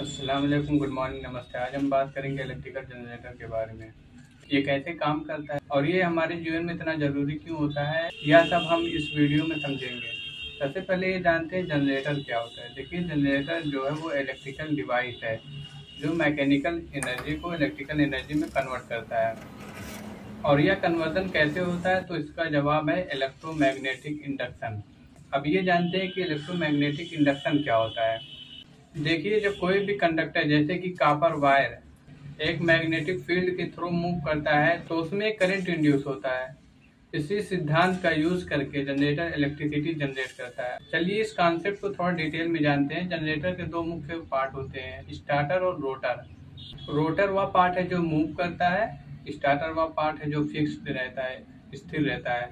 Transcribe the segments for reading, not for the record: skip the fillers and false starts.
अस्सलाम वालेकुम, good morning, नमस्ते। आज हम बात करेंगे इलेक्ट्रिकल जनरेटर के बारे में। ये कैसे काम करता है और ये हमारे जीवन में इतना ज़रूरी क्यों होता है, यह सब हम इस वीडियो में समझेंगे। सबसे पहले ये जानते हैं जनरेटर क्या होता है। देखिए, जनरेटर जो है वो इलेक्ट्रिकल डिवाइस है जो मैकेनिकल एनर्जी को इलेक्ट्रिकल एनर्जी में कन्वर्ट करता है। और यह कन्वर्जन कैसे होता है, तो इसका जवाब है इलेक्ट्रोमैग्नेटिक इंडक्शन। अब ये जानते हैं कि इलेक्ट्रोमैग्नेटिक इंडक्शन क्या होता है। देखिए, जब कोई भी कंडक्टर जैसे कि कॉपर वायर एक मैग्नेटिक फील्ड के थ्रू मूव करता है तो उसमें करंट इंड्यूस होता है। इसी सिद्धांत का यूज करके जनरेटर इलेक्ट्रिसिटी जनरेट करता है। चलिए इस कॉन्सेप्ट को थोड़ा डिटेल में जानते हैं। जनरेटर के दो मुख्य पार्ट होते हैं, स्टार्टर और रोटर। रोटर वह पार्ट है जो मूव करता है, स्टार्टर वह पार्ट है जो फिक्स्ड रहता है, स्थिर रहता है।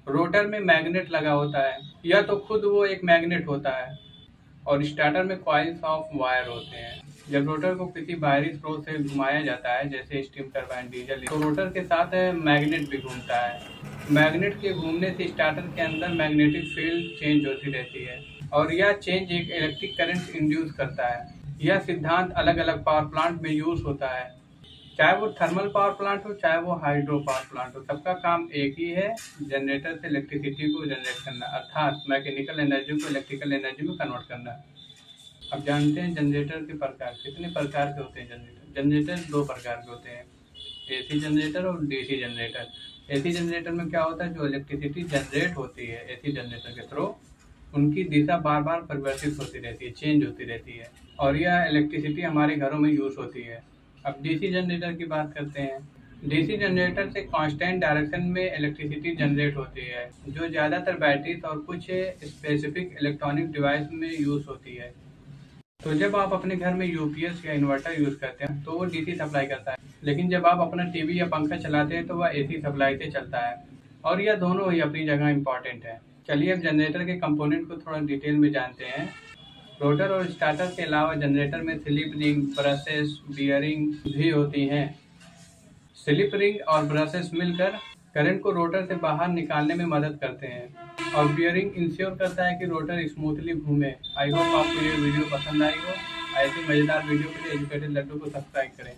रोटर में मैग्नेट लगा होता है, या तो खुद वो एक मैग्नेट होता है, और स्टार्टर में कॉइल्स ऑफ वायर होते हैं। जब रोटर को किसी बाहरी स्रोत से घुमाया जाता है, जैसे स्टीम टरबाइन, डीजल, तो रोटर के साथ मैग्नेट भी घूमता है। मैग्नेट के घूमने से स्टार्टर के अंदर मैग्नेटिक फील्ड चेंज होती रहती है और यह चेंज एक इलेक्ट्रिक करंट इंड्यूस करता है। यह सिद्धांत अलग अलग पावर प्लांट में यूज होता है, चाहे वो थर्मल पावर प्लांट हो चाहे वो हाइड्रो पावर प्लांट हो। सबका काम एक ही है, जनरेटर से इलेक्ट्रिसिटी को जनरेट करना, अर्थात मैकेनिकल एनर्जी को इलेक्ट्रिकल एनर्जी में कन्वर्ट करना। अब जानते हैं जनरेटर के प्रकार। कितने प्रकार के होते हैं जनरेटर? जनरेटर दो प्रकार के होते हैं, एसी जनरेटर और डीसी जनरेटर। एसी जनरेटर में क्या होता है, जो इलेक्ट्रिसिटी जनरेट होती है एसी जनरेटर के थ्रू, उनकी दिशा बार बार परिवर्तित होती रहती है, चेंज होती रहती है, और यह इलेक्ट्रिसिटी हमारे घरों में यूज होती है। अब डीसी जनरेटर की बात करते हैं। डीसी जनरेटर से कांस्टेंट डायरेक्शन में इलेक्ट्रिसिटी जनरेट होती है, जो ज़्यादातर बैटरीज और कुछ स्पेसिफिक इलेक्ट्रॉनिक डिवाइस में यूज होती है। तो जब आप अपने घर में यूपीएस या इन्वर्टर यूज करते हैं तो वो डीसी सप्लाई करता है, लेकिन जब आप अपना टीवी या पंखा चलाते हैं तो वह एसी सप्लाई से चलता है, और यह दोनों ही अपनी जगह इम्पॉर्टेंट है। चलिए अब जनरेटर के कंपोनेंट को थोड़ा डिटेल में जानते हैं। रोटर और स्टार्टर के अलावा जनरेटर में स्लिप रिंग, ब्रशेस, बियरिंग भी होती हैं। स्लिप रिंग और ब्रशेस मिलकर करंट को रोटर से बाहर निकालने में मदद करते हैं, और बियरिंग इंश्योर करता है कि रोटर स्मूथली घूमे। आई होप आपको ये वीडियो पसंद आई हो। ऐसी मजेदार वीडियो के लिए एजुकेटेड लड्डू को सब्सक्राइब करें।